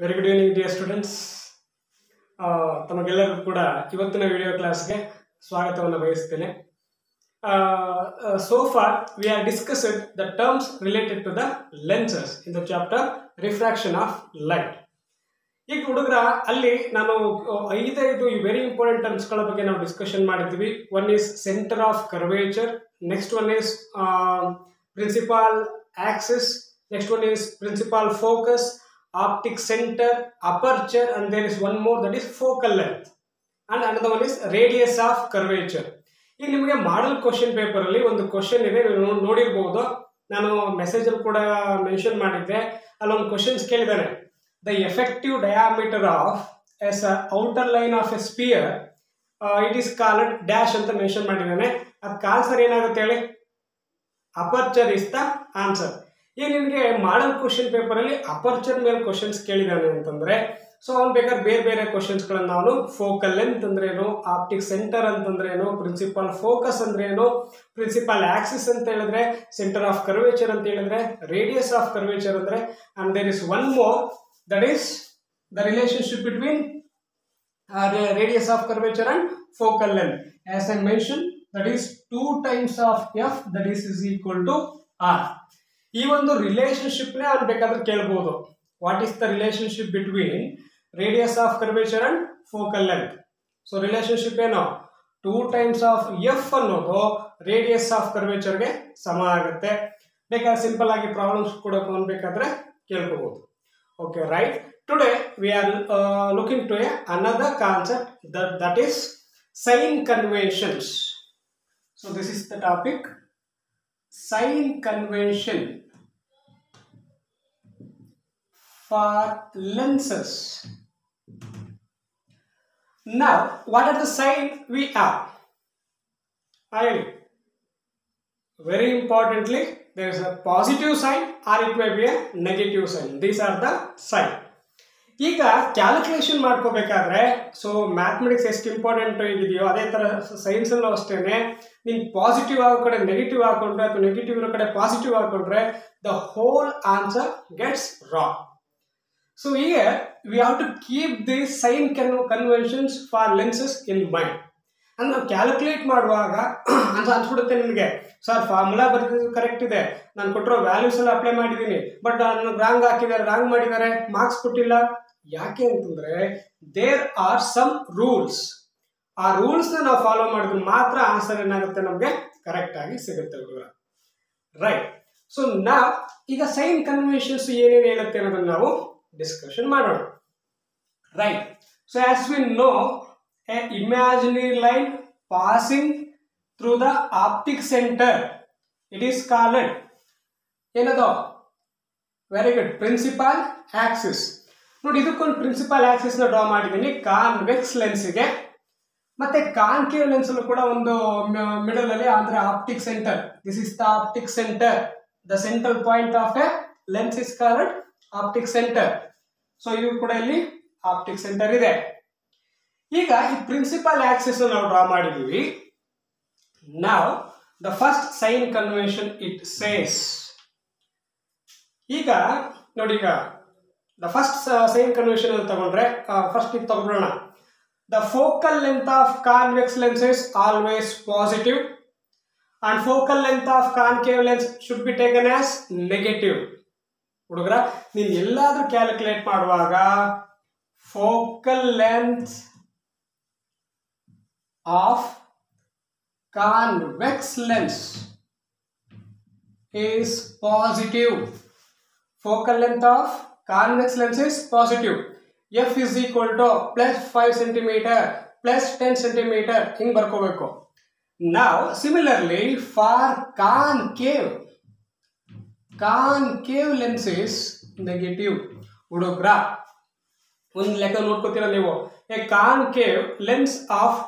Very good evening dear students. ತಮಗೆಲ್ಲರಿಗೂ ಕೂಡ ಇವತ್ತಿನ ವಿಡಿಯೋ ಕ್ಲಾಸ್ಗೆ ಸ್ವಾಗತವನ್ನು ಬಯಸ್ತೇನೆ. So far we have discussed the terms related to the lenses in the chapter refraction of light. ಈಗ ಹುಡುಗರ ಅಲ್ಲಿ ನಾನು ಐದು ವೆರಿ ಇಂಪಾರ್ಟೆಂಟ್ ಟರ್ಮ್ಸ್ಗಳ ಬಗ್ಗೆ ನಾವು ಡಿಸ್ಕಷನ್ ಮಾಡಿದ್ವಿ. One is centre of curvature, next one is principal Axis, next one is principal focus, optic center, aperture, and there is one more, that is focal length, and another one is radius of curvature. ಈಗ ನಿಮಗೆ model question paper ಅಲ್ಲಿ ಒಂದು question ಇದೆ, ನೀವು ನೋಡಿರಬಹುದು. ನಾನು message ಅಲ್ಲಿ ಕೂಡ ಮೆನ್ಷನ್ ಮಾಡಿದ್ದೆ. ಅಲ್ಲೊಂದು ಕ್ವಶನ್ಸ್ ಕೇಳಿದ್ದಾರೆ. The effective diameter of its outer line of a sphere it is called dash ಅಂತ ಮೆನ್ಷನ್ ಮಾಡಿದ್ದಾನೆ. ಅದಕ್ಕೆ ಆನ್ಸರ್ ಏನಾಗುತ್ತೆ ಹೇಳಿ? Aperture is the answer. ಈಗ ನಿಮಗೆ ಮಾಡಲ್ ಕ್ವಶನ್ ಪೇಪರ್ ಅಲ್ಲಿ ಅಪರ್ಚರ್ ಮೇಲೆ ಕ್ವಶನ್ಸ್ ಕೇಳಿದಾನೆ ಅಂತಂದ್ರೆ, ಸೊ ಅವ್ನು ಬೇಕಾದ್ರೆ ಬೇರೆ ಬೇರೆ ಕ್ವಶನ್ಸ್ಗಳನ್ನು ಅವನು ಫೋಕಲ್ ಲೆಂತ್ ಅಂದ್ರೆ ಏನು, ಆಪ್ಟಿಕ್ ಸೆಂಟರ್ ಅಂತಂದ್ರೆ ಏನು, ಪ್ರಿನ್ಸಿಪಲ್ ಫೋಕಸ್ ಅಂದ್ರೆ ಏನು, ಪ್ರಿನ್ಸಿಪಲ್ ಆಕ್ಸಿಸ್ ಅಂತ ಹೇಳಿದ್ರೆ, ಸೆಂಟರ್ ಆಫ್ ಕರ್ವೇಚರ್ ಅಂತ ಹೇಳಿದ್ರೆ, ರೇಡಿಯಸ್ ಆಫ್ ಕರ್ವೇಚರ್ ಅಂದ್ರೆ, and there is one more, that is the relationship between radius of curvature and focal length. As I mentioned, that is 2 times of f, that is equal to r. ಈ ಒಂದು relationship ನೇ ಅವ್ನು ಬೇಕಾದ್ರೆ ಕೇಳಬಹುದು. What is the relationship between radius of curvature and focal length? So relationship ಏನು? 2 times of F ಅನ್ನೋದು radius of curvature ಗೆ ಸಮ ಆಗುತ್ತೆ. ಬೇಕಾದ್ರೆ ಸಿಂಪಲ್ ಆಗಿ ಪ್ರಾಬ್ಲಮ್ಸ್ ಕೂಡ ಬೇಕಾದ್ರೆ ಕೇಳ್ಕೋಬಹುದು. Okay, right. Today we are looking to another concept, that is sign conventions. So this is the topic, sign convention for lenses. Now what are the sign we have? Very importantly, there is a positive sign or it may be a negative sign. These are the sign. ಈಗ calculation ಮಾಡ್ಕೋಬೇಕಾದ್ರೆ, so mathematics ಎಷ್ಟು important ಇದೆಯೋ ಅದೇ ತರ science ಅಲ್ಲೂ ಅಷ್ಟೇನೆ. ನೀನ್ positive ಆಗೋ ಕಡೆ ನೆಗೆಟಿವ್ ಹಾಕೊಂಡ್ರೆ ಅಥವಾ ನೆಗೆಟಿವ್ ಇರೋ ಕಡೆ ಪಾಸಿಟಿವ್ ಹಾಕೊಂಡ್ರೆ the whole answer gets wrong. So ಈಗ we have to keep the sign conventions for lenses in mind. ಅಂದ್ರೆ ನಾವು ಕ್ಯಾಲ್ಕುಲೇಟ್ ಮಾಡುವಾಗ ಅನ್ಸ್ಬಿಡುತ್ತೆ ನಿಮಗೆ, ಸರ್ ಫಾರ್ಮುಲಾ ಬರ್ತಿದ್ದು ಕರೆಕ್ಟ್ ಇದೆ, ನಾನು ಕೊಟ್ಟಿರೋ ವ್ಯಾಲ್ಯೂಸ್ ಎಲ್ಲ ಅಪ್ಲೈ ಮಾಡಿದ್ದೀನಿ, ಬಟ್ ನನಗೆ ರಾಂಗ್ ಹಾಕಿದ್ದಾರೆ, ರಾಂಗ್ ಮಾಡಿದ್ದಾರೆ, ಮಾರ್ಕ್ಸ್ ಕೊಟ್ಟಿಲ್ಲ. ಯಾಕೆ ಅಂತಂದ್ರೆ ದೇರ್ ಆರ್ ಸಮ್ ರೂಲ್ಸ್. ಆ ರೂಲ್ಸ್ ನಾವು ಫಾಲೋ ಮಾಡಿದ್ರೆ ಮಾತ್ರ ಆನ್ಸರ್ ಏನಾಗುತ್ತೆ ನಮಗೆ ಕರೆಕ್ಟ್ ಆಗಿ ಸಿಗುತ್ತೆ ಹುಡುಗರ. ರೈಟ್. ಸೊ ಈಗ ಸೈನ್ ಕನ್ವೆನ್ಷನ್ಸ್ ಏನೇನು ಹೇಳುತ್ತೆ ಅನ್ನೋದನ್ನ ನಾವು ಡಿಸ್ಕಷನ್ ಮಾಡೋಣ. Right. So as we no, an imaginary line passing through the optic center, it is called ಏನದು? Very good, principal axis. ನೋಡಿ, ಇದಕ್ಕೊಂದು ಪ್ರಿನ್ಸಿಪಲ್ ಆಕ್ಸಿಸ್ ನ ಡ್ರಾ ಮಾಡಿದ್ದೀನಿ ಕಾನ್ವೆಕ್ಸ್ ಲೆನ್ಸ್ಗೆ. ಮತ್ತೆ ಕಾನ್ಕೇವ್ ಲೆನ್ಸ್ ಅಲ್ಲೂ ಕೂಡ ಒಂದು ಮಿಡಲ್ ಅಲ್ಲಿ ಅಂದ್ರೆ optic centre. This is the optic centre. The central point of a lens is called optic centre. So ಇದು ಕೂಡ ಇಲ್ಲಿ ಆಪ್ಟಿಕ್ ಸೆಂಟರ್ ಇದೆ. ಈಗ ಈ ಪ್ರಿನ್ಸಿಪಲ್ ಆಕ್ಸಿಸ್ ನಾವು ಡ್ರಾ ಮಾಡಿದೀವಿ. Now the first sign convention it says. ಈಗ ನೋಡಿ, ಈಗ ದ ಫಸ್ಟ್ ಸೈನ್ ಕನ್ವೆನ್ಷನ್ ಅಂತ ತಗೊಂಡ್ರೆ, ಫಸ್ಟ್ ಇದು ತಗೊಳ್ಳೋಣ. The focal length of convex lens is always positive and focal length of concave lens should be taken as negative. ಹುಡುಗರ, ನೀನ್ ಎಲ್ಲಾದ್ರೂ ಕ್ಯಾಲ್ಕುಲೇಟ್ ಮಾಡುವಾಗ focal length of convex lens is positive. Focal length of convex lens is positive. F is equal to plus 5 cm plus 10 cm ಹಿಂಗ್ ಬರ್ಕೋಬೇಕು. Now similarly for concave lens is negative. ಹುಡುಗ್ರ, ಒಂದು ಲೆಕ್ಕ ನೋಡ್ಕೋತೀರ ನೀವು. A concave lens of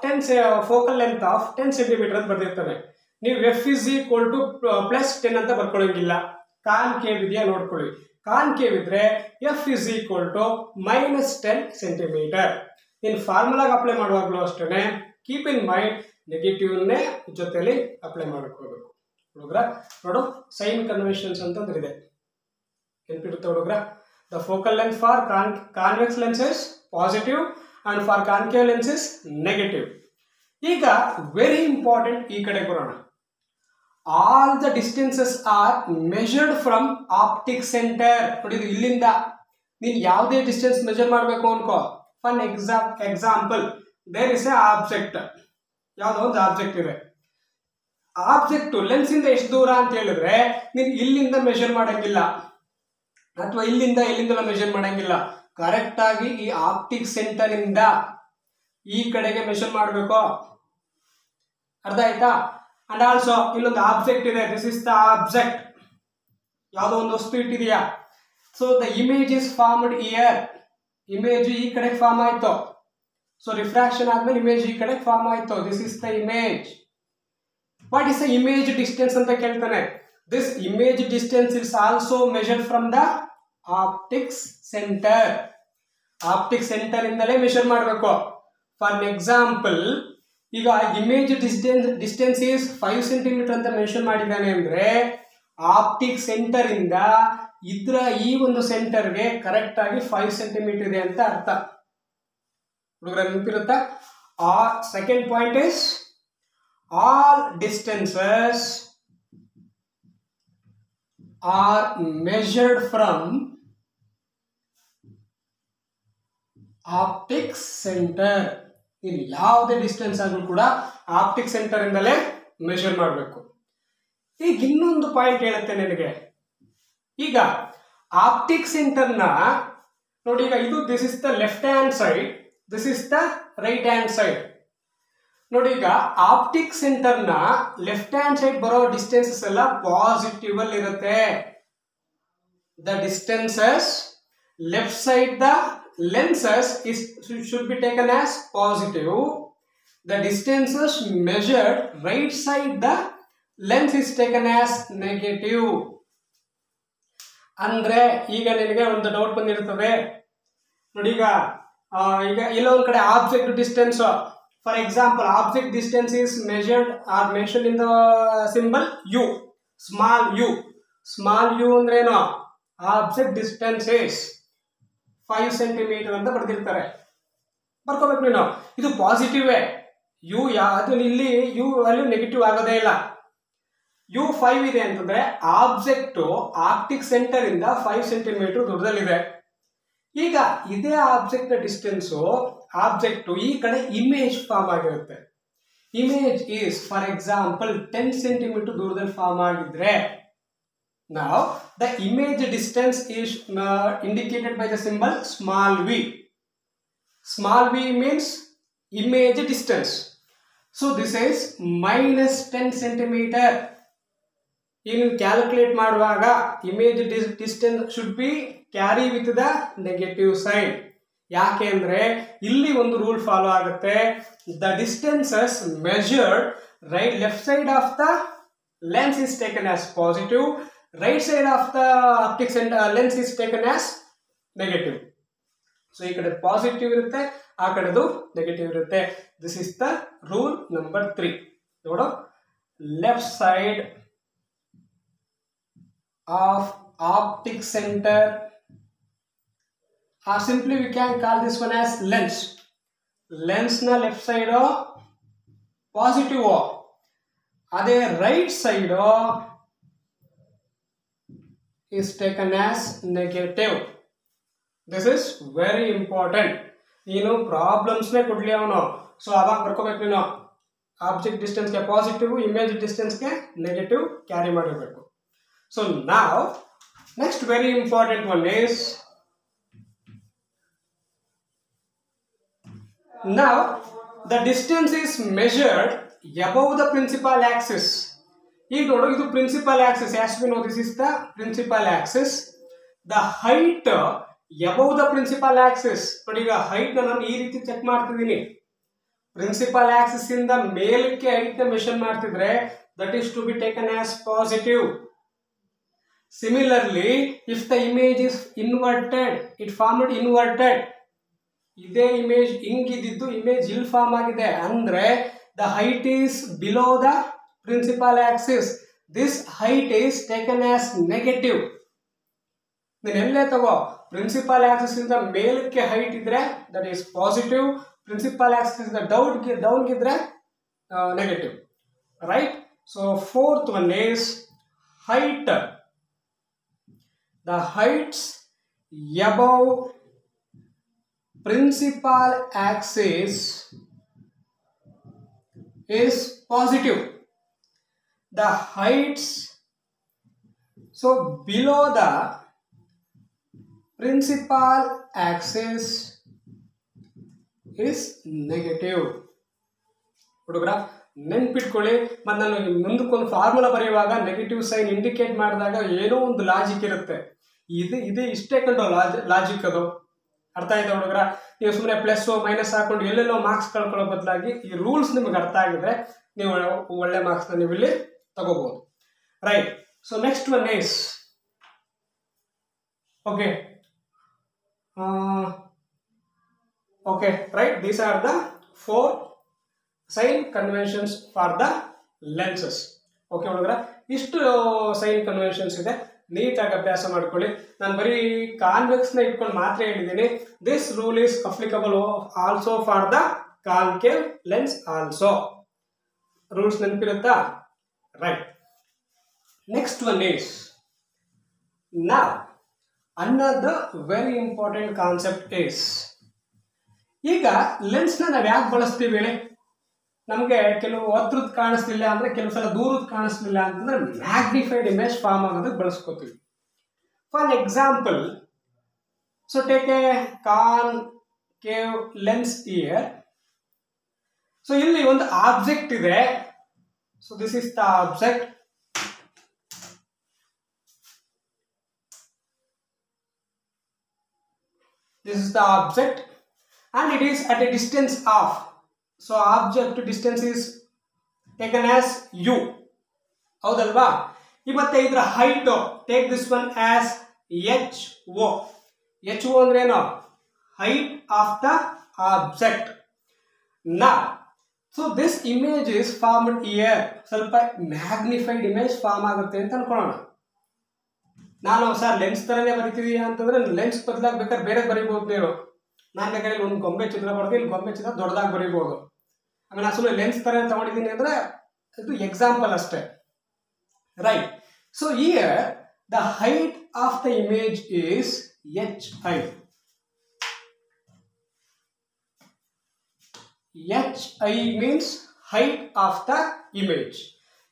focal length of 10 centimetre ಅಂತ ಬರ್ದಿರ್ತವೆ. ನೀವು F is equal to plus 10 ಅಂತ ಬರ್ಕೊಳ್ಳೋಂಗಿಲ್ಲ. ಕಾನ್ಕೇವ್ ಇದೆಯಾ ನೋಡ್ಕೊಳ್ಳಿ. ಕಾನ್ಕೇವ್ ಇದ್ರೆ F is equal to minus 10 centimetre. ಇನ್ ಫಾರ್ಮುಲಾಗ ಅಪ್ಲೈ ಮಾಡುವಾಗಲೂ ಅಷ್ಟೇ ಕೀಪ್ ಇನ್ ಮೈಂಡ್ ನೆಗೆಟಿವ್ನೇ ಜೊತೆಲಿ ಅಪ್ಲೈ ಮಾಡ್ಕೋಬೇಕು ಹುಡುಗ್ರ. ನೋಡು, ಸೈನ್ ಕನ್ವೆನ್ಷನ್ಸ್ ಅಂತಂದ್ರೆ ಇದೆ, ನೆನಪಿರುತ್ತೆ ಹುಡುಗ್ರ. The focal length for convex lens is positive and for concave lens is negative. ಈಗ very important ಈ ಕಡೆ ಬರೋಣ. All the distances are measured from optic center. ನೋಡಿ ಇಲ್ಲಿಂದ ನೀನು ಯಾವುದೇ ಡಿಸ್ಟೆನ್ಸ್ ಮೆಜರ್ ಮಾಡಬೇಕು ಅನ್ಕೋ. For example there is a object, ಯಾವುದೋ ಒಂದು ಆಬ್ಜೆಕ್ಟ್ ಇದೆ. ಆಬ್ಜೆಕ್ಟ್ ಲೆನ್ಸ್ ಇಂದ ಎಷ್ಟು ದೂರ ಅಂತ ಹೇಳಿದ್ರೆ ನೀನು ಇಲ್ಲಿಂದ ಮೆಜರ್ ಮಾಡಂಗಿಲ್ಲ ಅಥವಾ ಇಲ್ಲಿಂದ ಮೆಜರ್ ಮಾಡಂಗಿಲ್ಲ. ಕರೆಕ್ಟ್ ಆಗಿ ಈ ಆಪ್ಟಿಕ್ ಸೆಂಟರ್ ಇಂದ ಈ ಕಡೆಗೆ ಮೆಜರ್ ಮಾಡಬೇಕು. ಅರ್ಥ ಆಯ್ತಾ? ಅಂಡ್ ಆಲ್ಸೋ ಇಲ್ಲೊಂದು ಆಬ್ಜೆಕ್ಟ್ ಇದೆ. This is the object. ಯಾವುದೋ ಒಂದು ವಸ್ತು ಇಟ್ಟಿದೆಯಾ. So the image is formed here. Image ಈ ಕಡೆ ಫಾರ್ಮ್ ಆಯ್ತು. ಸೊ ರಿಫ್ರಾಕ್ಷನ್ ಆದ್ಮೇಲೆ ಇಮೇಜ್ ಈ ಕಡೆ ಫಾರ್ಮ್ ಆಯ್ತು. This is the image. What is the image distance ಅಂತ ಕೇಳ್ತಾನೆ. This image distance is also measured from the optics centre. Optic centre ಇಂದಲೇ ಮೆಜರ್ ಮಾಡಬೇಕು. ಫಾರ್ ಎಕ್ಸಾಂಪಲ್ ಈಗ ಇಮೇಜ್ ಡಿಸ್ಟೆನ್ಸ್ ಇಸ್ 5 ಸೆಂಟಿಮೀಟರ್ ಅಂತ ಮೆನ್ಷನ್ ಮಾಡಿದ್ದಾನೆ ಅಂದ್ರೆ ಆಪ್ಟಿಕ್ ಸೆಂಟರ್ ಇಂದ ಇದ್ರ ಈ ಒಂದು ಸೆಂಟರ್ಗೆ ಕರೆಕ್ಟ್ ಆಗಿ 5 ಸೆಂಟಿಮೀಟರ್ ಇದೆ ಅಂತ ಅರ್ಥ. ಹುಡುಗರ ನೆನಪಿರುತ್ತಾ? Second point is all distances are measured from optic center. ಇಲ್ಲಿ ಯಾವುದೇ ಡಿಸ್ಟೆನ್ಸ್ ಆದ್ರೂ ಕೂಡ ಆಪ್ಟಿಕ್ ಸೆಂಟರ್ ಇಂದಲೇ ಮೆಜರ್ ಮಾಡಬೇಕು. ಈಗ ಇನ್ನೊಂದು ಪಾಯಿಂಟ್ ಹೇಳುತ್ತೆ ನಿನಗೆ. ಈಗ ಆಪ್ಟಿಕ್ ಸೆಂಟರ್ನ ನೋಡಿ, ಈಗ ಇದು this is the left hand side, this is the right hand side. ನೋಡಿ, ಈಗ ಆಪ್ಟಿಕ್ ಸೆಂಟರ್ನ ಲೆಫ್ಟ್ ಹ್ಯಾಂಡ್ ಸೈಡ್ ಬರೋ ಡಿಸ್ಟೆನ್ಸಸ್ ಎಲ್ಲ ಪಾಸಿಟಿವ್ ಅಲ್ಲಿ ಇರುತ್ತೆ. The distances left side the lenses should be taken as positive. The distances measured right side the lens is taken as negative. ಅಂದ್ರೆ ಈಗ ನಿನಗೆ ಒಂದು ಡೌಟ್ ಬಂದಿರ್ತದೆ ನೋಡಿ. ಈಗ ಇಲ್ಲೊಂದು ಕಡೆ object distance, for example object distance is measured or mention in the symbol u, small u. Small u ಅಂದ್ರೆ ಏನು? ಆಬ್ಜೆಕ್ಟ್ ಡಿಸ್ಟೆನ್ಸ್ ಇಸ್ 5 ಸೆಂಟಿಮೀಟರ್ ಅಂತ ಬರ್ದಿರ್ತಾರೆ. ಬರ್ಕೋಬೇಕು ನೀನು. ಇದು ಪಾಸಿಟಿವ್ ಯು. ಅದು ಇಲ್ಲಿ ಯು ವ್ಯಾಲ್ಯೂ ನೆಗೆಟಿವ್ ಆಗೋದೇ ಇಲ್ಲ. ಯು 5 ಇದೆ ಅಂತಂದ್ರೆ ಆಬ್ಜೆಕ್ಟ್ ಆಪ್ಟಿಕ್ ಸೆಂಟರ್ ಇಂದ 5 ಸೆಂಟಿಮೀಟರ್ ದೂರದಲ್ಲಿದೆ. ಈಗ ಇದೇ ಆಬ್ಜೆಕ್ಟ್ ಡಿಸ್ಟೆನ್ಸ್ ಆಬ್ಜೆಕ್ಟ್ ಈ ಕಡೆ ಇಮೇಜ್ ಫಾರ್ಮ್ ಆಗಿರುತ್ತೆ. Image is for example 10 centimetre ದೂರದಲ್ಲಿ ಫಾರ್ಮ್ ಆಗಿದ್ರೆ now the image distance is indicated by the symbol small v. Small v means image distance. So this is minus 10 centimeter. In calculate ಮಾಡುವಾಗ image distance should be carry with the negative sign. ಯಾಕೆ ಅಂದ್ರೆ ಇಲ್ಲಿ ಒಂದು rule follow ಆಗುತ್ತೆ. The distances measured right left side of the lens is taken as positive. Right side of the optic center lens is taken as negative. So ಈ ಕಡೆ positive ಇರುತ್ತೆ, ಆ ಕಡೆದು ನೆಗೆಟಿವ್ ಇರುತ್ತೆ. This is the rule number 3. ನೋಡು, left side of optic centre R simply we can call this one as lens. Lens ನ left side positive, ಅದೇ right side is taken as negative. This is very important. ನೀನು problems ನೇ ಕೊಡ್ಲಿ ಅವನು. So ಅವಾಗ ಬರ್ಕೋಬೇಕು ನೀನು. Object distance ಗೆ positive, image distance ಗೆ ನೆಗೆಟಿವ್ ಕ್ಯಾರಿ ಮಾಡಿರಬೇಕು. ಸೊ ನಾವ್ next very important one is now the distance is measured above the principal axis. ಈಗ ನೋಡು, ಇದು principal axis. as we know this is the principal axis. the height above the principal axis. ನೋಡಿ, ಈಗ height ನಾನು ಈ ರೀತಿ check ಮಾಡ್ತಿದ್ದೀನಿ. Principal axis ಇಂದ ಮೇಲಕ್ಕೆ ಹೈಟ್ ನ ಮೆಷರ್ ಮಾಡ್ತಿದ್ರೆ that is to be taken as positive. Similarly, if the image is inverted, it formed inverted. ಇದೇ ಇಮೇಜ್ ಹಿಂಗಿದ್ದು ಇಮೇಜ್ ಇಲ್ಲಿ ಫಾರ್ಮ್ ಆಗಿದೆ ಅಂದ್ರೆ the height is below the principal axis. This height is taken as negative. ನೀನ್ ಎಲ್ಲೇ ತಗೋ, principal axis ಇಂದ ಮೇಲಕ್ಕೆ height ಇದ್ರೆ that is positive, principal axis ಇಂದ ಡೌನ್ ಇದ್ರೆ negative, right. So fourth one is height. The heights above principal axis is positive. The heights so below the principal axis is negative. ಹುಡುಗರ ನೆನ್ಪಿಟ್ಕೊಳ್ಳಿ. ಮತ್ತು ನಾನು ಮುಂದಕ್ಕೊಂದು formula ಬರೆಯುವಾಗ negative sign indicate ಮಾಡಿದಾಗ ಏನೋ ಒಂದು ಲಾಜಿಕ್ ಇರುತ್ತೆ. ಇದು ಇಷ್ಟೇ ಕಂಡು ಲಾಜಿಕ್ ಅದು ಅರ್ಥ ಆಯ್ತಾ ಹುಡುಗರ? ನೀವು ಸುಮ್ಮನೆ ಪ್ಲಸ್ ಮೈನಸ್ ಹಾಕೊಂಡು ಎಲ್ಲೆಲ್ಲೋ ಮಾರ್ಕ್ಸ್ ಕಳ್ಕೊಳ್ಳೋ ಬದಲಾಗಿ ಈ ರೂಲ್ಸ್ ನಿಮಗೆ ಅರ್ಥ ಆಗಿದ್ರೆ ನೀವು ಒಳ್ಳೆ ಮಾರ್ಕ್ಸ್ನ ನೀವು ಇಲ್ಲಿ ತಗೋಬಹುದು, right. So next one is okay right. These are the 4 sign conventions for the lenses. Okay ಹುಡುಗರ, ಇಷ್ಟು ಸೈನ್ ಕನ್ವೆನ್ಷನ್ಸ್ ಇದೆ, ನೀಟಾಗಿ ಅಭ್ಯಾಸ ಮಾಡ್ಕೊಳ್ಳಿ. ನಾನು ಬರೀ ಕಾನ್ವೆಕ್ಸ್ನ ಇಟ್ಕೊಂಡು ಮಾತ್ರ ಹೇಳಿದ್ದೀನಿ. This rule is applicable also for the concave lens also. Rules ನೆನಪಿರುತ್ತಾ? Right. Next one is now another very important concept is, ಈಗ ಲೆನ್ಸ್ನ ನಾವು ಯಾಕೆ ಬಳಸ್ತೀವಿ ಹೇಳಿ? ನಮಗೆ ಕೆಲವು ಹತ್ರದ ಕಾಣಿಸ್ಲಿಲ್ಲ ಅಂದ್ರೆ, ಕೆಲವು ಸಲ ದೂರದ ಕಾಣಿಸ್ಲಿಲ್ಲ ಅಂತಂದ್ರೆ ಮ್ಯಾಗ್ನಿಫೈಡ್ ಇಮೇಜ್ ಫಾರ್ಮ್ ಆಗೋದಕ್ಕೆ ಬಳಸ್ಕೋತೀವಿ. For example, so take a concave lens here. So ಇಲ್ಲಿ ಒಂದು ಆಬ್ಜೆಕ್ಟ್ ಇದೆ. So this is the object. This is the object and it is at a distance of, so object distance is taken as u. ಹೌದಲ್ವಾ? ಮತ್ತೆ ಇದರ height, take this one as ho. ho ಅಂದ್ರೆ ಏನು? height of the object. Now so this image is formed here. ಸ್ವಲ್ಪ magnified image form ಆಗುತ್ತೆ ಅಂತ ಅನ್ಕೊಳ್ಳೋಣ. ನಾನು sir lens ತರನೇ ಬರಿತೀವಿ ಅಂತಂದ್ರೆ ಲೆನ್ಸ್ ಬದಲಾಗಿ ಬೇಕಾದ್ರೆ ಬೇರೆ ಬರೀಬಹುದು. ನೀವು ನಾನು ಬೇಕಾದ್ರೆ ಒಂದು ಗೊಂಬೆ ಚಿತ್ರ ಬರ್ತೀವಿ, ಇಲ್ಲಿ ಗೊಂಬೆ ಚಿತ್ರ ದೊಡ್ಡದಾಗಿ ಬರೀಬಹುದು. ಆಮೇಲೆ ನಾನು ಸುಮ್ಮನೆ ಲೆನ್ಸ್ ತರ ತಗೊಂಡಿದ್ದೀನಿ ಅಂದ್ರೆ ಇದು ಎಕ್ಸಾಂಪಲ್ ಅಷ್ಟೇ, right. So here the height of the image is hi. hi means height of the image.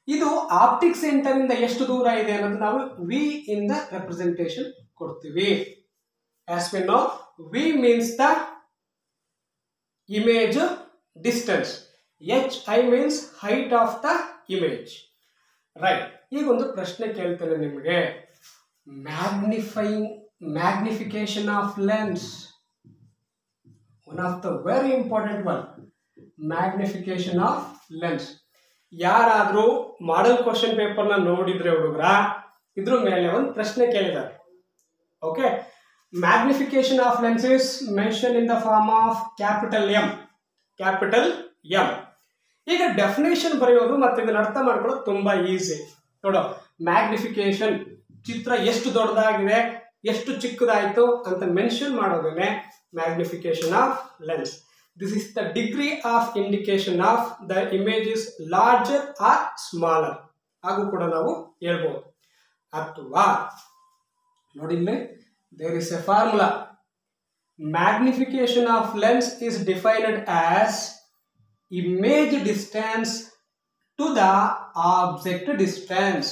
ಇದು ಆಪ್ಟಿಕ್ ಸೆಂಟರ್ ಇಂದ ಎಷ್ಟು ದೂರ ಇದೆ ಅನ್ನೋದು ನಾವು v ಇಂದ ರೆಪ್ರೆಸೆಂಟೇಷನ್ ಕೊಡ್ತೀವಿ. As we know, v means the image distance. hi means height of the image. Right. ಈಗ ಒಂದು ಪ್ರಶ್ನೆ ಕೇಳ್ತೇನೆ ನಿಮಗೆ. Magnification of lens. One of the very important one. Magnification of lens. ಯಾರಾದ್ರೂ ಮಾಡೆಲ್ ಕ್ವಶನ್ ಪೇಪರ್ನ ನೋಡಿದ್ರೆ ಹುಡುಗರ, ಇದ್ರ ಮೇಲೆ ಒಂದು ಪ್ರಶ್ನೆ ಕೇಳಿದ್ದಾರೆ. Okay, magnification of lens is mention in the form of capital M. ಈಗ ಡೆಫಿನೇಷನ್ ಬರೆಯೋದು ಮತ್ತೆ ಇದನ್ನ ಅರ್ಥ ಮಾಡ್ಕೊಳ್ಳೋದು ತುಂಬಾ ಈಸಿ. ನೋಡೋ, ಮ್ಯಾಗ್ನಿಫಿಕೇಶನ್ ಚಿತ್ರ ಎಷ್ಟು ದೊಡ್ಡದಾಗಿದೆ, ಎಷ್ಟು ಚಿಕ್ಕದಾಯ್ತು ಅಂತ ಮೆನ್ಷನ್ ಮಾಡೋದನ್ನೇ magnification of lens. This is the degree of indication of the image is larger or smaller. ಹಾಗೂ ಕೂಡ ನಾವು ಹೇಳ್ಬೋದು. ಅಥವಾ ನೋಡಿ, there is a formula. Magnification of lens is defined as image distance to the object distance.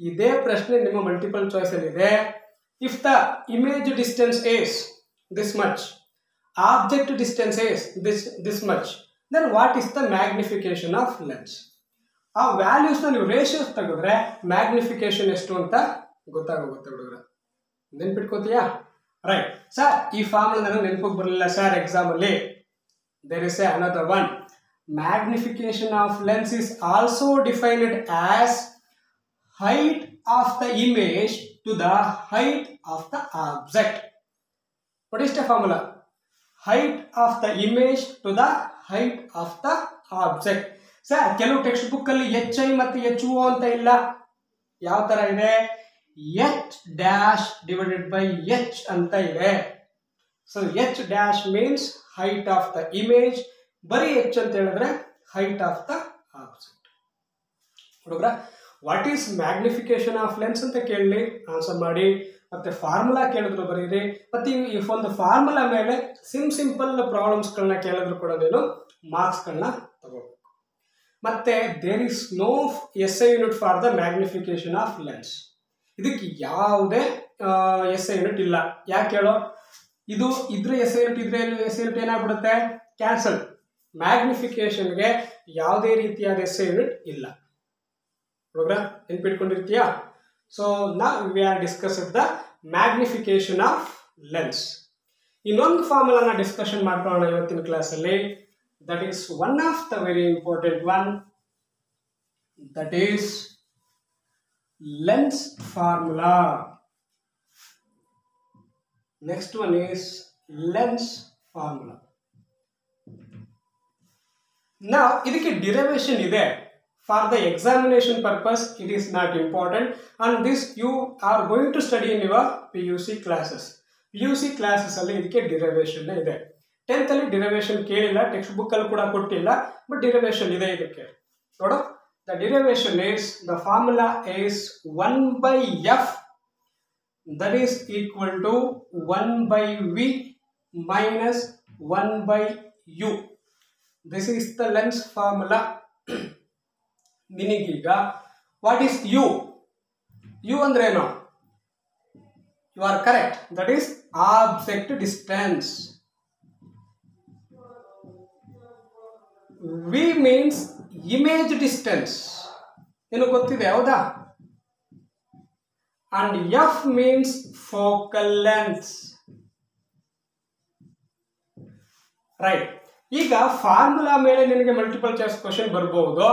ಇದೇ ಪ್ರಶ್ನೆ ನಿಮ್ಮ multiple choice ಅಲ್ಲಿ ಇದೆ. If the image distance is this much, object distance is this much, then what is the magnification of lens? ಆ values ನ ನೀವು ratios ತೆಗೆದ್ರೆ magnification ಎಷ್ಟು ಅಂತ ಗೊತ್ತಾಗುತ್ತೆ ಹುಡುಗರ. ನೆನ್ಪಿಟ್ಕೋತೀಯಾ? ರೈಟ್. ಸರ್ ಈ ಫಾರ್ಮುಲಾ ನನಗೆ ನೆನಪಿಗೆ ಬರಲಿಲ್ಲ ಸರ್ ಎಕ್ಸಾಮ್ ಅಲ್ಲಿ. There is another one. Magnification of lens is also defined as height of the image to the height of the object. What is the formula? Height of the image to the height of the object. Sir ಕೆಲವು text book ಅಲ್ಲಿ hi ಮತ್ತು ho ಅಂತ ಇಲ್ಲ. ಯಾವ ತರ ಇದೆ? h dash divided by h ಅಂತ ಇದೆ. So h dash means height of the image, ಬರೀ h ಅಂತ ಹೇಳಿದ್ರೆ ಹೈಟ್ ಆಫ್ ದ ಆಬ್ಜೆಕ್ಟ್. ಹುಡುಗ್ರ, what is magnification of lens ಅಂತ ಕೇಳಿ ಆನ್ಸರ್ ಮಾಡಿ, ಮತ್ತೆ ಫಾರ್ಮುಲಾ ಕೇಳಿದ್ರು ಬರೀರಿ, ಮತ್ತೆ ಈ ಒಂದು ಫಾರ್ಮುಲಾ ಮೇಲೆ ಸಿಂಪಲ್ ಪ್ರಾಬ್ಲಮ್ಸ್ಗಳನ್ನ ಕೇಳಿದ್ರು ಕೂಡ ನೀನು ಮಾರ್ಕ್ಸ್ಗಳನ್ನ ತಗೋಬೇಕು. ಮತ್ತೆ there is no SI unit for the magnification of lens. ಇದಕ್ಕೆ ಯಾವುದೇ SI ಯೂನಿಟ್ ಇಲ್ಲ. ಯಾಕೆ ಹೇಳೋ, ಇದು ಇದ್ರೆ SI ಯೂನಿಟ್ ಇದ್ರೆ SI ಯೂನಿಟ್ ಏನಾಗ್ಬಿಡುತ್ತೆ, ಕ್ಯಾನ್ಸಲ್. ಮ್ಯಾಗ್ನಿಫಿಕೇಶನ್ಗೆ ಯಾವುದೇ ರೀತಿಯಾದ SI ಯೂನಿಟ್ ಇಲ್ಲ. ಹುಡುಗ್ರ, ನೆನ್ಪಿಟ್ಕೊಂಡಿರ್ತೀಯಾ? ಸೊ ನಾ we are discussed the magnification of lens. ಇನ್ನೊಂದು ಫಾರ್ಮುಲಾನ ಡಿಸ್ಕಷನ್ ಮಾಡ್ಕೊಳ್ಳೋಣ ಇವತ್ತಿನ ಕ್ಲಾಸಲ್ಲಿ. That is one of the very important one, that is lens formula. Next one is lens formula. ನಾವು ಇದಕ್ಕೆ ಡಿರೈವೇಶನ್ ಇದೆ. For the examination purpose, it is not important, and this you are going to study in your PUC classes. PUC classes ಅಲ್ಲಿ ಇದಕ್ಕೆ derivation ಇದೆ. 10th ಅಲ್ಲಿ derivation ಕೇಳಿಲ್ಲ, text book ಅಲ್ಲಿ ಕೂಡ ಕೊಟ್ಟಿಲ್ಲ, ಬಟ್ ಡಿರೈವೇಶನ್ ಇದೆ ಇದಕ್ಕೆ. ನೋಡು, the derivation is, the formula is 1 by f, that is equal to 1 by v minus 1 by u. This is the lens formula. ನಿನಗೀಗ ವಾಟ್ ಈಸ್ ಯು? ಯು ಅಂದ್ರೆ ಏನು? U are correct, that is object distance. V means image distance, ಏನು ಗೊತ್ತಿದೆ ಹೌದಾ? And F means focal length. Right. ಈಗ formula ಮೇಲೆ ನಿನಗೆ multiple choice question ಬರ್ಬಹುದು.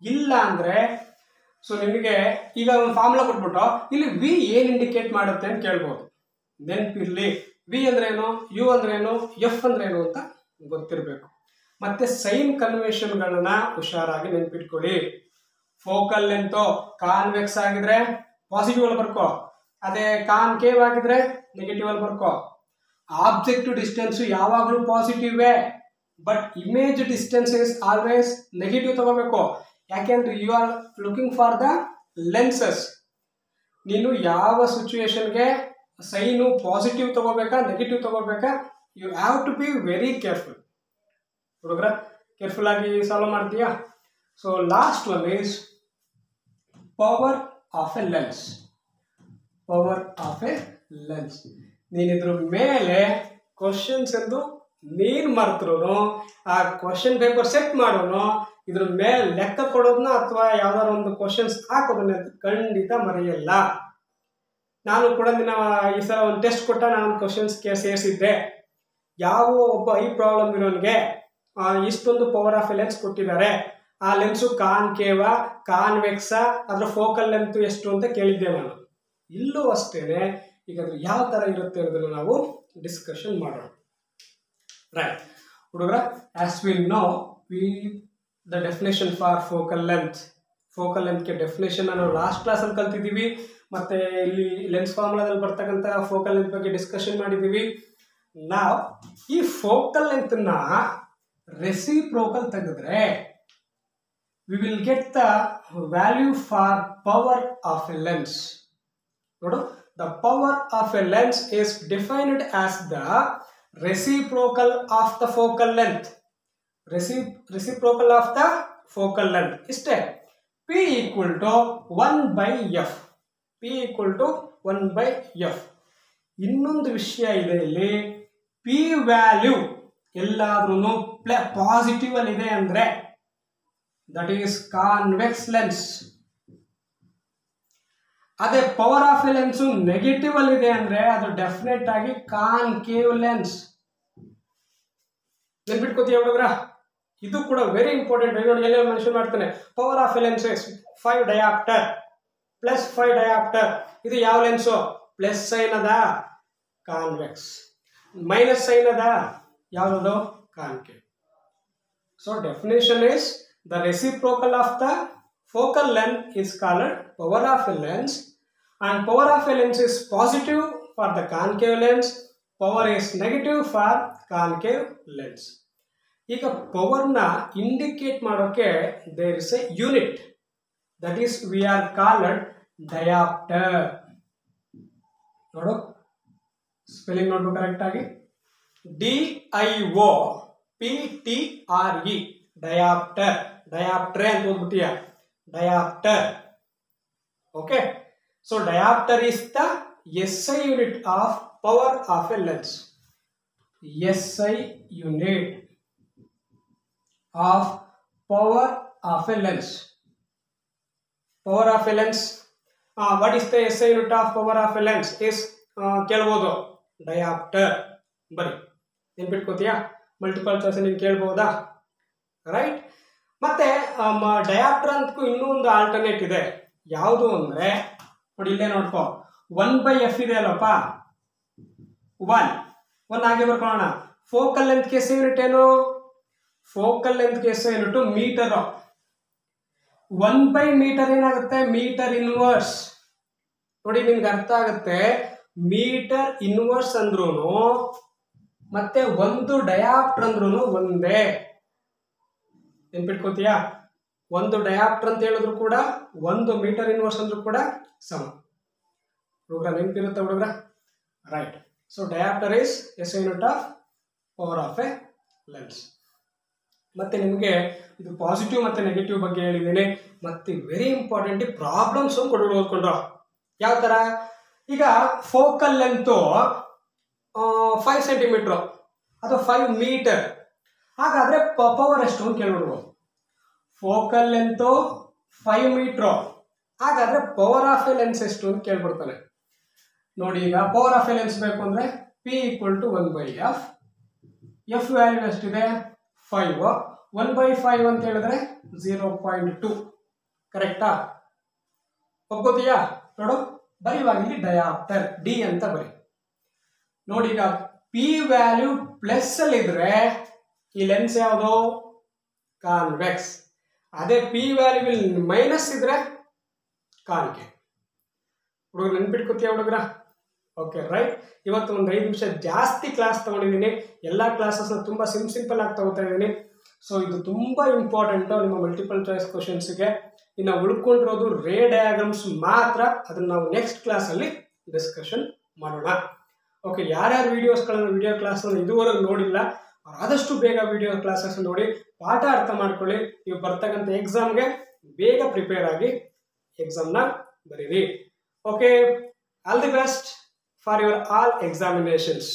ಇಲ್ಲ ಅಂದ್ರೆ ಸೊ ನಿಮಗೆ ಈಗ ಒಂದು ಫಾರ್ಮುಲಾ ಕೊಟ್ಬಿಟ್ಟು ಇಲ್ಲಿ ವಿ ಏನ್ ಇಂಡಿಕೇಟ್ ಮಾಡುತ್ತೆ ಅಂತ ಕೇಳ್ಬೋದು. ನೆನಪಿರ್ಲಿ, ವಿ ಅಂದ್ರೆ ಏನು, ಯು ಅಂದ್ರೆ ಏನು, ಎಫ್ ಅಂದ್ರೆ ಏನು ಅಂತ ಗೊತ್ತಿರಬೇಕು. ಮತ್ತೆ ಸೈನ್ ಕನ್ವೆನ್ಷನ್ಗಳನ್ನ ಹುಷಾರಾಗಿ ನೆನ್ಪಿಟ್ಕೊಳ್ಳಿ. ಫೋಕಲ್ ಲೆಂತ್ ಕಾನ್ವೆಕ್ಸ್ ಆಗಿದ್ರೆ ಪಾಸಿಟಿವ್ ಅಲ್ಲಿ ಬರ್ಕೋ, ಅದೇ ಕಾನ್ಕೇವ್ ಆಗಿದ್ರೆ ನೆಗೆಟಿವ್ ಅಲ್ಲಿ ಬರ್ಕೋ. ಆಬ್ಜೆಕ್ಟ್ ಡಿಸ್ಟೆನ್ಸ್ ಯಾವಾಗಲೂ positive, but image distance is always negative ತಗೋಬೇಕು. ಯಾಕೆಂದ್ರೆ you are looking for the lenses. ನೀನು ಯಾವ ಸಿಚುವೇಶನ್ಗೆ ಸೈನು ಪಾಸಿಟಿವ್ ತಗೋಬೇಕಾ ನೆಗೆಟಿವ್ ತಗೋಬೇಕಾ, you have to be very careful. ಹುಡುಗ್ರ, ಕೇರ್ಫುಲ್ ಆಗಿ ಸಾಲ್ವ್ ಮಾಡ್ತೀಯಾ? So last one is power of a lens. Power of a lens. ನೀನಿದ್ರ ಮೇಲೆ ಕ್ವಶನ್ಸ್ ಎಂದು ನೀನು ಮರ್ತರು ಆ ಕ್ವಶನ್ ಪೇಪರ್ ಸೆಟ್ ಮಾಡೋನು, ಇದ್ರ ಮೇಲೆ ಲೆಕ್ಕ ಕೊಡೋದನ್ನ ಅಥವಾ ಯಾವ್ದಾದ್ರು ಒಂದು ಕ್ವಶನ್ಸ್ ಹಾಕೋದನ್ನ ಖಂಡಿತ ಮರೆಯಲ್ಲ. ನಾನು ಕೂಡ ಈ ಸಲ ಒಂದು ಟೆಸ್ಟ್ ಕೊಟ್ಟ ನಾನು ಕ್ವಶನ್ಸ್ಗೆ ಸೇರಿಸಿದ್ದೆ. ಯಾವ ಒಬ್ಬ ಐ ಪ್ರಾಬ್ಲಮ್ ಇರೋನಿಗೆ ಇಷ್ಟೊಂದು ಪವರ್ ಆಫ್ ಎ ಲೆನ್ಸ್ ಕೊಟ್ಟಿದ್ದಾರೆ, ಆ ಲೆನ್ಸು ಕಾನ್ಕೇವ ಕಾನ್ವೆಕ್ಸ, ಅದ್ರ ಫೋಕಲ್ ಲೆಂತ್ ಎಷ್ಟು ಅಂತ ಕೇಳಿದ್ದೆ ನಾನು. ಇಲ್ಲೂ ಅಷ್ಟೇನೆ. ಈಗ ಅದು ಯಾವ ತರ ಇರುತ್ತೆ ಅನ್ನೋದನ್ನ ನಾವು ಡಿಸ್ಕಷನ್ ಮಾಡೋಣ. ರೈಟ್ ಹುಡುಗರ, as we know the definition for focal length. Focal ಲೆಂತ್ಗೆ ಡೆಫಿನೇಷನ್ ನಾವು ಲಾಸ್ಟ್ ಕ್ಲಾಸಲ್ಲಿ ಕಲ್ತಿದ್ದೀವಿ, ಮತ್ತೆ ಇಲ್ಲಿ ಲೆನ್ಸ್ ಫಾರ್ಮುಲಾದಲ್ಲಿ ಬರ್ತಕ್ಕಂಥ ಫೋಕಲ್ ಲೆಂತ್ ಬಗ್ಗೆ ಡಿಸ್ಕಷನ್ ಮಾಡಿದ್ದೀವಿ. ನಾವು ಈ ಫೋಕಲ್ ಲೆಂತ್ನ ರೆಸಿಪ್ರೋಕಲ್ ತೆಗೆದ್ರೆ we will get the value for power of a lens. ನೋಡು, the power of a lens is defined as the reciprocal of the focal length. Reciprocal of the focal length ಇಷ್ಟೇ. P equal to 1 by f. P equal to 1 by f. ಇನ್ನೊಂದು ವಿಷಯ ಇದೆ ಇಲ್ಲಿ, P value ಎಲ್ಲಾದ್ರೂ positive ಅಲ್ಲಿ ಇದೆ ಅಂದ್ರೆ that is convex lens. ಅದೇ power of a lens negative ಅಲ್ಲಿ ಇದೆ ಅಂದ್ರೆ ಅದು ಡೆಫಿನೆಟ್ ಆಗಿ ಕಾನ್ಕೇವ್ ಲೆನ್ಸ್. ನೆನ್ಪಿಟ್ಕೋತೀಯ ಹುಡುಗ್ರ? ಇದು ಕೂಡ ವೆರಿ ಇಂಪಾರ್ಟೆಂಟ್. ಎಲ್ಲ ಮೆನ್ಷನ್ ಮಾಡ್ತಾನೆ, power of a lens 5 dioptre plus 5 dioptre. ಇದು ಯಾವ ಲೆನ್ಸು? ಪ್ಲಸ್ ಸೈನ್ ಅದ ಕಾನ್ವೆಕ್ಸ್, ಮೈನಸ್ ಸೈನ್ ಅದ ಯಾವುದು concave. So definition is the reciprocal of the focal length is called power of a lens and power of a lens is positive for the concave lens, power is negative for concave lens. ಈಗ ಪವರ್ನ indicate ಮಾಡೋಕೆ there is a unit, that is we are called dioptre. ನೋಡು spelling ನೋಡ್ಬೇಕು correct ಆಗಿ, DIOPTRE, dioptre. Dioptre ಅಂತ ಓದ್ಬಿಟ್ಟಿಯ, dioptre. Okay, so dioptre is the SI unit of power of a lens. SI unit of power of a lens. Power of a lens. What is the SI unit of power of a lens? Is ಕೇಳಬಹುದು dioptre. ಬರೀ ನೆನ್ಪಿಟ್ಕೋತೀಯಾ? Multiple choice ನೀನು ಕೇಳ್ಬಹುದಾ? Right. ಮತ್ತೆ dioptre ಅಂತಕ್ಕೂ ಇನ್ನೂ ಒಂದು alternate ಇದೆ. ಯಾವುದು ಅಂದ್ರೆ ನೋಡಿ, ಇಲ್ಲೇ ನೋಡ್ಕೋ, 1/f ಇದೆ ಅಲ್ಲಪ್ಪ, 1 ಹಾಗೆ ಬರ್ಕೊಳ್ಳೋಣ. ಫೋಕಲ್ ಲೆಂತ್ SI ಯೂನಿಟ್ ಏನು? Focal length SI unit metre. 1/m ಏನಾಗುತ್ತೆ? Metre inverse. ನೋಡಿ ನಿಮ್ಗೆ ಅರ್ಥ ಆಗುತ್ತೆ. ಮೀಟರ್ ಇನ್ವರ್ಸ್ ಅಂದ್ರೂ ಮತ್ತೆ ಒಂದು ಡಯಾಪ್ಟರ್ ಅಂದ್ರೂ ಒಂದೇ. ನೆನ್ಪಿಟ್ಕೋತೀಯಾ? ಒಂದು ಡಯಾಪ್ಟರ್ ಅಂತ ಹೇಳಿದ್ರು ಕೂಡ, ಒಂದು ಮೀಟರ್ ಇನ್ವರ್ಸ್ ಅಂದ್ರೂ ಕೂಡ ಸಮ. ಹುಡುಗ್ರ ನೆನಪಿರುತ್ತೆ ಹುಡುಗ್ರ? Right. So dioptre is SI unit of power of a lens. ಮತ್ತೆ ನಿಮಗೆ ಇದು ಪಾಸಿಟಿವ್ ಮತ್ತೆ ನೆಗೆಟಿವ್ ಬಗ್ಗೆ ಹೇಳಿದ್ದೀನಿ. ಮತ್ತೆ ವೆರಿ ಇಂಪಾರ್ಟೆಂಟ್ ಪ್ರಾಬ್ಲಮ್ಸ್ ಕೊಟ್ಟು ಓದ್ಕೊಂಡ್ರು. ಯಾವ ತರ? ಈಗ ಫೋಕಲ್ ಲೆಂತ್ 5 ಸೆಂಟಿಮೀಟರ್ ಅಥವಾ 5 ಮೀಟರ್, ಹಾಗಾದ್ರೆ ಪವರ್ ಎಷ್ಟು ಅಂತ ಕೇಳ್ಬಿಡ್ಬೋದು. ಫೋಕಲ್ ಲೆಂತ್ 5 ಮೀಟರ್, ಹಾಗಾದ್ರೆ ಪವರ್ ಆಫ್ ಎ ಲೆನ್ಸ್ ಎಷ್ಟು ಅಂತ ಕೇಳ್ಬಿಡ್ತಾನೆ. ನೋಡಿ, ಈಗ ಪವರ್ ಆಫ್ ಎ ಲೆನ್ಸ್ ಬೇಕು ಅಂದ್ರೆ P = 1/f. F ವ್ಯಾಲ್ಯೂ ಎಷ್ಟಿದೆ? 5. 1/5 ಅಂತ ಹೇಳಿದ್ರೆ 0.2. ಕರೆಕ್ಟಾ? ಒಪ್ಕೋತೀಯಾ? ನೋಡು, ಬರೀವಾಗ ಇಲ್ಲಿ ಡಯಾಪ್ಟರ್ D ಅಂತ ಬರೀ. ನೋಡಿ, ಈಗ P ವ್ಯಾಲ್ಯೂ ಪ್ಲಸ್ ಅಲ್ಲಿ ಇದ್ರೆ ಈ ಲೆನ್ಸ್ ಯಾವುದು? ಕಾನ್ವೆಕ್ಸ್. ಅದೇ P ವ್ಯಾಲ್ಯೂ ಮೈನಸ್ ಇದ್ರೆ ಕಾನ್ಕೇವ್. ಹುಡುಗರು ನೆನ್ಪಿಟ್ಕೋತೀಯ ಹುಡುಗರ? Okay, right. ಇವತ್ತು ಒಂದು 5 ನಿಮಿಷ ಜಾಸ್ತಿ ಕ್ಲಾಸ್ ತಗೊಂಡಿದ್ದೀನಿ. ಎಲ್ಲ ಕ್ಲಾಸಸ್ನ ತುಂಬ ಸಿಂಪಲ್ ಆಗಿ ತಗೋತಾ ಇದ್ದೀನಿ. ಸೊ ಇದು ತುಂಬ ಇಂಪಾರ್ಟೆಂಟು ನಿಮ್ಮ ಮಲ್ಟಿಪಲ್ ಚಾಯ್ಸ್ ಕ್ವಶನ್ಸ್ಗೆ. ಇನ್ನು ಉಳ್ಕೊಂಡಿರೋದು ರೇ ಡಯಾಗ್ರಾಮ್ಸ್ ಮಾತ್ರ. ಅದನ್ನು ನಾವು ನೆಕ್ಸ್ಟ್ ಕ್ಲಾಸಲ್ಲಿ ಡಿಸ್ಕಷನ್ ಮಾಡೋಣ. ಓಕೆ, ಯಾರ್ಯಾರು ವಿಡಿಯೋ ಕ್ಲಾಸನ್ನು ಇದುವರೆಗೂ ನೋಡಿಲ್ಲ ಆದಷ್ಟು ಬೇಗ ವಿಡಿಯೋ ಕ್ಲಾಸಸ್ ನೋಡಿ ಪಾಠ ಅರ್ಥ ಮಾಡ್ಕೊಳ್ಳಿ. ನೀವು ಬರ್ತಕ್ಕಂಥ ಎಕ್ಸಾಮ್ಗೆ ಬೇಗ ಪ್ರಿಪೇರ್ ಆಗಿ ಎಕ್ಸಾಮ್ನ ಬರೀರಿ. Okay, all the best for your all examinations.